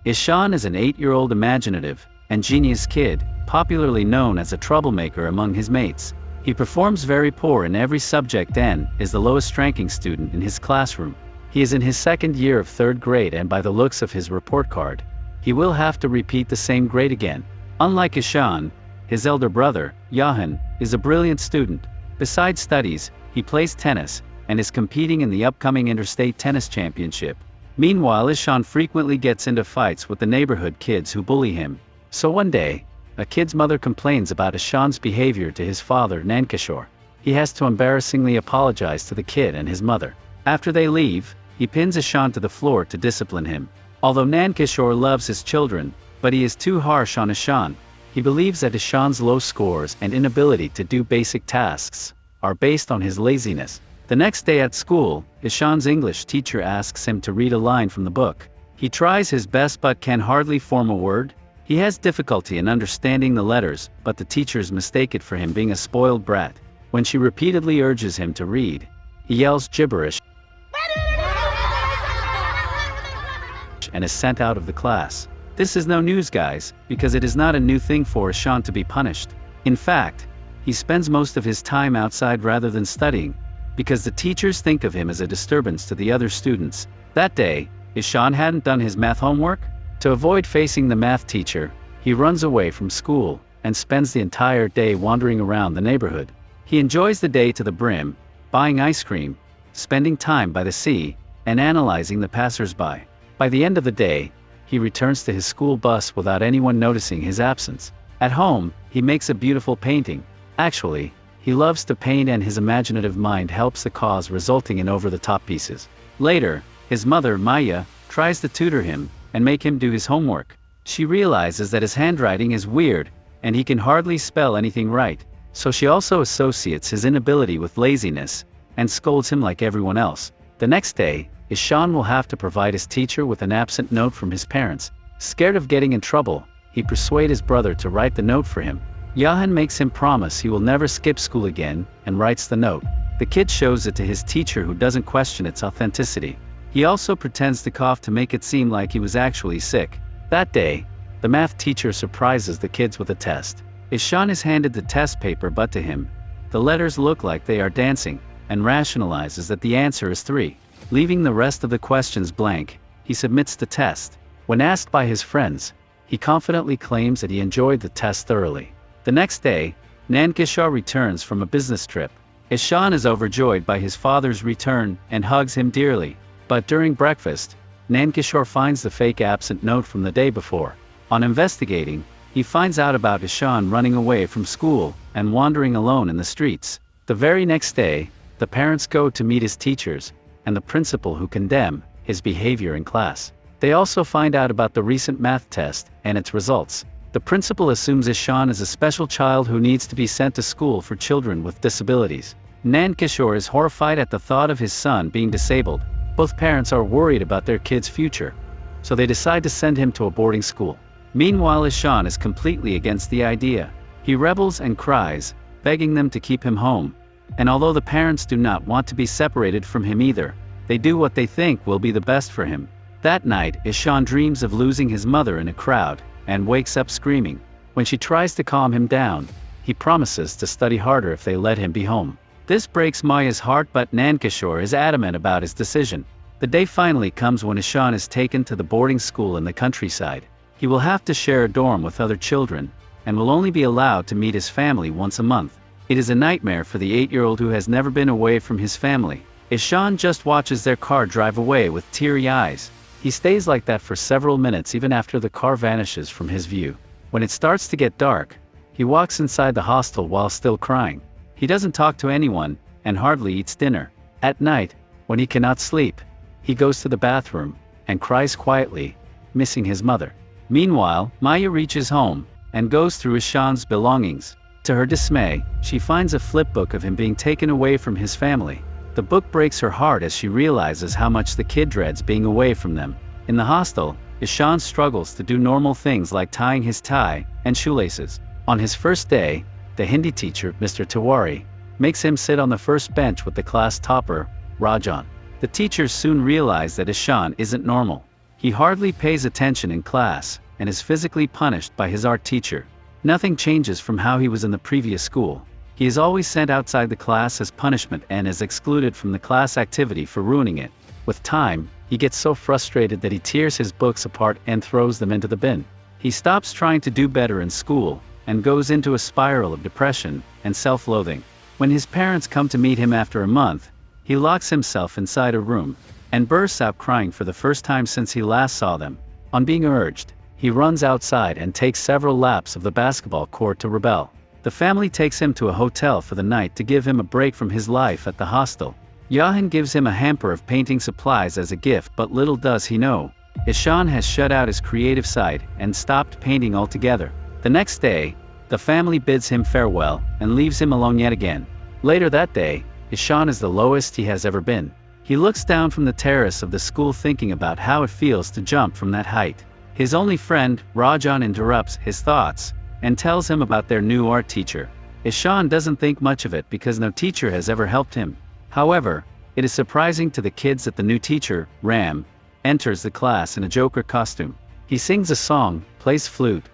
Ishan is an 8-year-old imaginative and genius kid, popularly known as a troublemaker among his mates. He performs very poor in every subject and is the lowest-ranking student in his classroom. He is in his second year of 3rd grade, and by the looks of his report card, he will have to repeat the same grade again. Unlike Ishan, his elder brother, Yahan, is a brilliant student. Besides studies, he plays tennis and is competing in the upcoming Interstate Tennis Championship. Meanwhile, Ishan frequently gets into fights with the neighborhood kids who bully him. So one day, a kid's mother complains about Ishan's behavior to his father, Nankishore. He has to embarrassingly apologize to the kid and his mother. After they leave, he pins Ishan to the floor to discipline him. Although Nankishore loves his children, but he is too harsh on Ishan. He believes that Ishan's low scores and inability to do basic tasks are based on his laziness. The next day at school, Ishan's English teacher asks him to read a line from the book. He tries his best but can hardly form a word. He has difficulty in understanding the letters, but the teachers mistake it for him being a spoiled brat. When she repeatedly urges him to read, he yells gibberish and is sent out of the class. This is no news, guys, because it is not a new thing for Ishan to be punished. In fact, he spends most of his time outside rather than studying, because the teachers think of him as a disturbance to the other students. That day, Ishan hadn't done his math homework. To avoid facing the math teacher, he runs away from school and spends the entire day wandering around the neighborhood. He enjoys the day to the brim, buying ice cream, spending time by the sea, and analyzing the passers-by. By the end of the day, he returns to his school bus without anyone noticing his absence. At home, he makes a beautiful painting. Actually, he loves to paint, and his imaginative mind helps the cause, resulting in over-the-top pieces. Later, his mother, Maya, tries to tutor him and make him do his homework. She realizes that his handwriting is weird, and he can hardly spell anything right, so she also associates his inability with laziness, and scolds him like everyone else. The next day, Ishan will have to provide his teacher with an absent note from his parents. Scared of getting in trouble, he persuades his brother to write the note for him. Yahan makes him promise he will never skip school again, and writes the note. The kid shows it to his teacher, who doesn't question its authenticity. He also pretends to cough to make it seem like he was actually sick. That day, the math teacher surprises the kids with a test. Ishan is handed the test paper, but to him, the letters look like they are dancing, and rationalizes that the answer is 3. Leaving the rest of the questions blank, he submits the test. When asked by his friends, he confidently claims that he enjoyed the test thoroughly. The next day, Nankishore returns from a business trip. Ishan is overjoyed by his father's return and hugs him dearly. But during breakfast, Nankishore finds the fake absent note from the day before. On investigating, he finds out about Ishan running away from school and wandering alone in the streets. The very next day, the parents go to meet his teachers and the principal, who condemn his behavior in class. They also find out about the recent math test and its results. The principal assumes Ishan is a special child who needs to be sent to school for children with disabilities. Nankishore is horrified at the thought of his son being disabled. Both parents are worried about their kid's future, so they decide to send him to a boarding school. Meanwhile, Ishan is completely against the idea. He rebels and cries, begging them to keep him home. And although the parents do not want to be separated from him either, they do what they think will be the best for him. That night, Ishan dreams of losing his mother in a crowd, and wakes up screaming. When she tries to calm him down, he promises to study harder if they let him be home. This breaks Maya's heart, but Nankishore is adamant about his decision. The day finally comes when Ishan is taken to the boarding school in the countryside. He will have to share a dorm with other children, and will only be allowed to meet his family once a month. It is a nightmare for the 8-year-old who has never been away from his family. Ishan just watches their car drive away with teary eyes. He stays like that for several minutes, even after the car vanishes from his view. When it starts to get dark, he walks inside the hostel while still crying. He doesn't talk to anyone, and hardly eats dinner. At night, when he cannot sleep, he goes to the bathroom, and cries quietly, missing his mother. Meanwhile, Maya reaches home, and goes through Ishan's belongings. To her dismay, she finds a flipbook of him being taken away from his family. The book breaks her heart as she realizes how much the kid dreads being away from them. In the hostel, Ishan struggles to do normal things like tying his tie and shoelaces. On his first day, the Hindi teacher, Mr. Tiwari, makes him sit on the first bench with the class topper, Rajan. The teachers soon realize that Ishan isn't normal. He hardly pays attention in class, and is physically punished by his art teacher. Nothing changes from how he was in the previous school. He is always sent outside the class as punishment and is excluded from the class activity for ruining it. With time, he gets so frustrated that he tears his books apart and throws them into the bin. He stops trying to do better in school, and goes into a spiral of depression and self-loathing. When his parents come to meet him after a month, he locks himself inside a room, and bursts out crying for the first time since he last saw them. On being urged, he runs outside and takes several laps of the basketball court to rebel. The family takes him to a hotel for the night to give him a break from his life at the hostel. Johan gives him a hamper of painting supplies as a gift, but little does he know, Ishan has shut out his creative side and stopped painting altogether. The next day, the family bids him farewell and leaves him alone yet again. Later that day, Ishan is the lowest he has ever been. He looks down from the terrace of the school thinking about how it feels to jump from that height. His only friend, Rajan, interrupts his thoughts and tells him about their new art teacher. Ishan doesn't think much of it because no teacher has ever helped him. However, it is surprising to the kids that the new teacher, Ram, enters the class in a Joker costume. He sings a song, plays flute,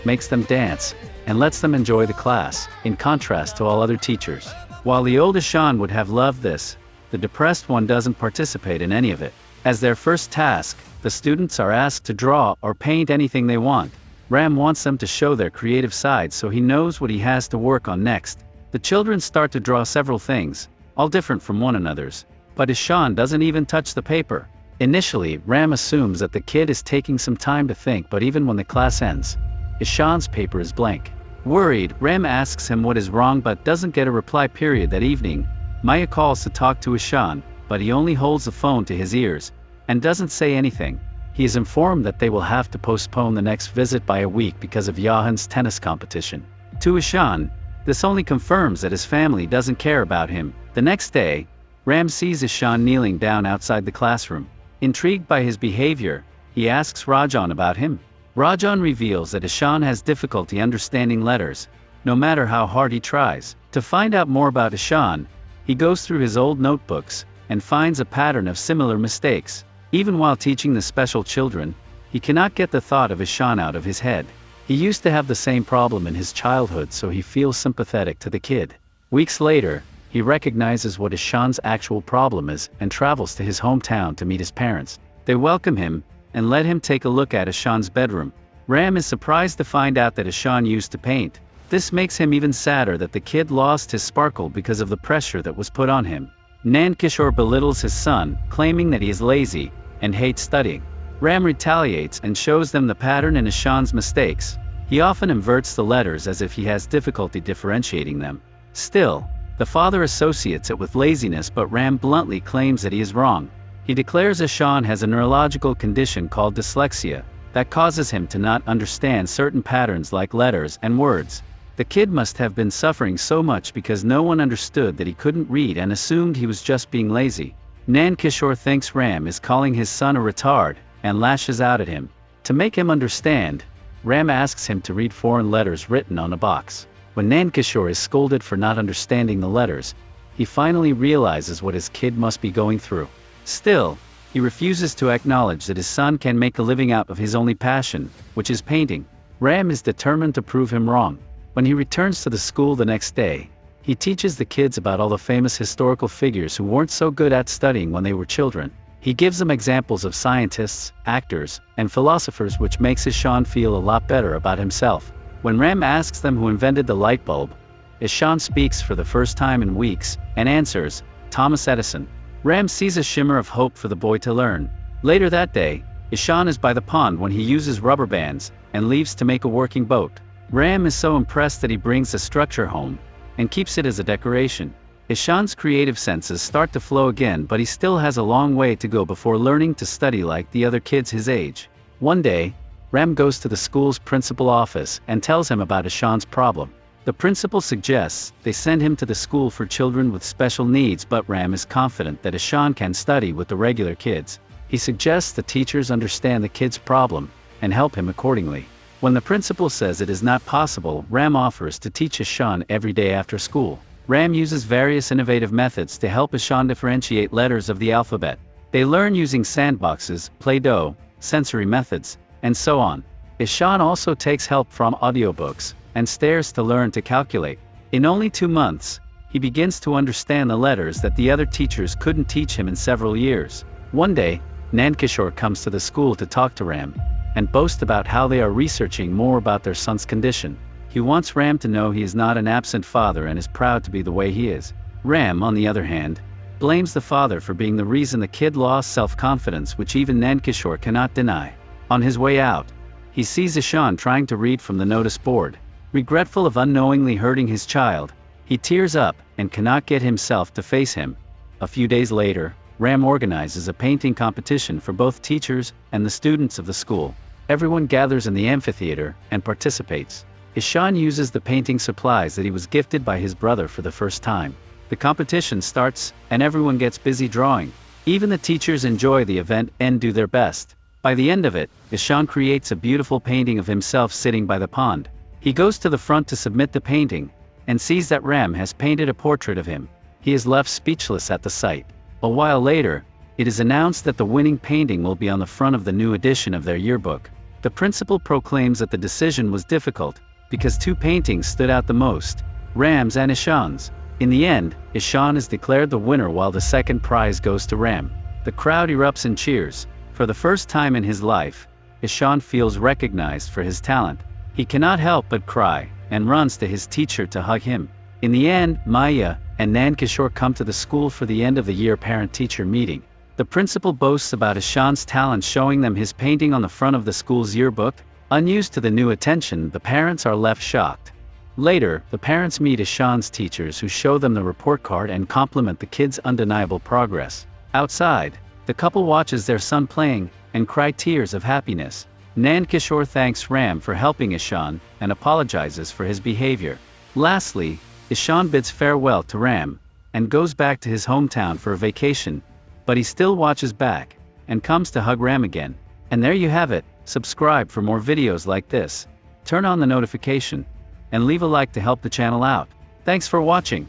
makes them dance, and lets them enjoy the class, in contrast to all other teachers. While the old Ishan would have loved this, the depressed one doesn't participate in any of it. As their first task, the students are asked to draw or paint anything they want. Ram wants them to show their creative side so he knows what he has to work on next. The children start to draw several things, all different from one another's, but Ishan doesn't even touch the paper. Initially, Ram assumes that the kid is taking some time to think, but even when the class ends, Ishan's paper is blank. Worried, Ram asks him what is wrong but doesn't get a reply. That evening, Maya calls to talk to Ishan, but he only holds the phone to his ears and doesn't say anything. He is informed that they will have to postpone the next visit by a week because of Johan's tennis competition. To Ishan, this only confirms that his family doesn't care about him. The next day, Ram sees Ishan kneeling down outside the classroom. Intrigued by his behavior, he asks Rajan about him. Rajan reveals that Ishan has difficulty understanding letters, no matter how hard he tries. To find out more about Ishan, he goes through his old notebooks and finds a pattern of similar mistakes. Even while teaching the special children, he cannot get the thought of Ishan out of his head. He used to have the same problem in his childhood, so he feels sympathetic to the kid. Weeks later, he recognizes what Ishan's actual problem is and travels to his hometown to meet his parents. They welcome him and let him take a look at Ishan's bedroom. Ram is surprised to find out that Ishan used to paint. This makes him even sadder that the kid lost his sparkle because of the pressure that was put on him. Nankishore belittles his son, claiming that he is lazy and hates studying. Ram retaliates and shows them the pattern in Ishan's mistakes. He often inverts the letters as if he has difficulty differentiating them. Still, the father associates it with laziness, but Ram bluntly claims that he is wrong. He declares Ishan has a neurological condition called dyslexia that causes him to not understand certain patterns like letters and words. The kid must have been suffering so much because no one understood that he couldn't read and assumed he was just being lazy. Nankishore thinks Ram is calling his son a retard and lashes out at him. To make him understand, Ram asks him to read foreign letters written on a box. When Nankishore is scolded for not understanding the letters, he finally realizes what his kid must be going through. Still, he refuses to acknowledge that his son can make a living out of his only passion, which is painting. Ram is determined to prove him wrong. When he returns to the school the next day, he teaches the kids about all the famous historical figures who weren't so good at studying when they were children. He gives them examples of scientists, actors, and philosophers, which makes Ishan feel a lot better about himself. When Ram asks them who invented the light bulb, Ishan speaks for the first time in weeks and answers, Thomas Edison. Ram sees a shimmer of hope for the boy to learn. Later that day, Ishan is by the pond when he uses rubber bands and leaves to make a working boat. Ram is so impressed that he brings the structure home and keeps it as a decoration. Ishan's creative senses start to flow again, but he still has a long way to go before learning to study like the other kids his age. One day, Ram goes to the school's principal office and tells him about Ishan's problem. The principal suggests they send him to the school for children with special needs, but Ram is confident that Ishan can study with the regular kids. He suggests the teachers understand the kid's problem and help him accordingly. When the principal says it is not possible, Ram offers to teach Ishan every day after school. Ram uses various innovative methods to help Ishan differentiate letters of the alphabet. They learn using sandboxes, Play-Doh, sensory methods, and so on. Ishan also takes help from audiobooks and stares to learn to calculate. In only 2 months, he begins to understand the letters that the other teachers couldn't teach him in several years. One day, Nankishore comes to the school to talk to Ram and boast about how they are researching more about their son's condition. He wants Ram to know he is not an absent father and is proud to be the way he is. Ram, on the other hand, blames the father for being the reason the kid lost self-confidence, which even Nankishore cannot deny. On his way out, he sees Ishan trying to read from the notice board. Regretful of unknowingly hurting his child, he tears up and cannot get himself to face him. A few days later, Ram organizes a painting competition for both teachers and the students of the school. Everyone gathers in the amphitheater and participates. Ishan uses the painting supplies that he was gifted by his brother for the first time. The competition starts, and everyone gets busy drawing. Even the teachers enjoy the event and do their best. By the end of it, Ishan creates a beautiful painting of himself sitting by the pond. He goes to the front to submit the painting, and sees that Ram has painted a portrait of him. He is left speechless at the sight. A while later, it is announced that the winning painting will be on the front of the new edition of their yearbook. The principal proclaims that the decision was difficult, because 2 paintings stood out the most, Ram's and Ishan's. In the end, Ishan is declared the winner while the second prize goes to Ram. The crowd erupts in cheers. For the first time in his life, Ishan feels recognized for his talent. He cannot help but cry, and runs to his teacher to hug him. In the end, Maya and Nankishore come to the school for the end of the year parent-teacher meeting. The principal boasts about Ishan's talent, showing them his painting on the front of the school's yearbook. Unused to the new attention, the parents are left shocked. Later, the parents meet Ishan's teachers, who show them the report card and compliment the kid's undeniable progress. Outside, the couple watches their son playing and cry tears of happiness. Nankishore thanks Ram for helping Ishan and apologizes for his behavior. Lastly, Ishan bids farewell to Ram and goes back to his hometown for a vacation, but he still watches back and comes to hug Ram again. And there you have it. Subscribe for more videos like this. Turn on the notification and leave a like to help the channel out. Thanks for watching.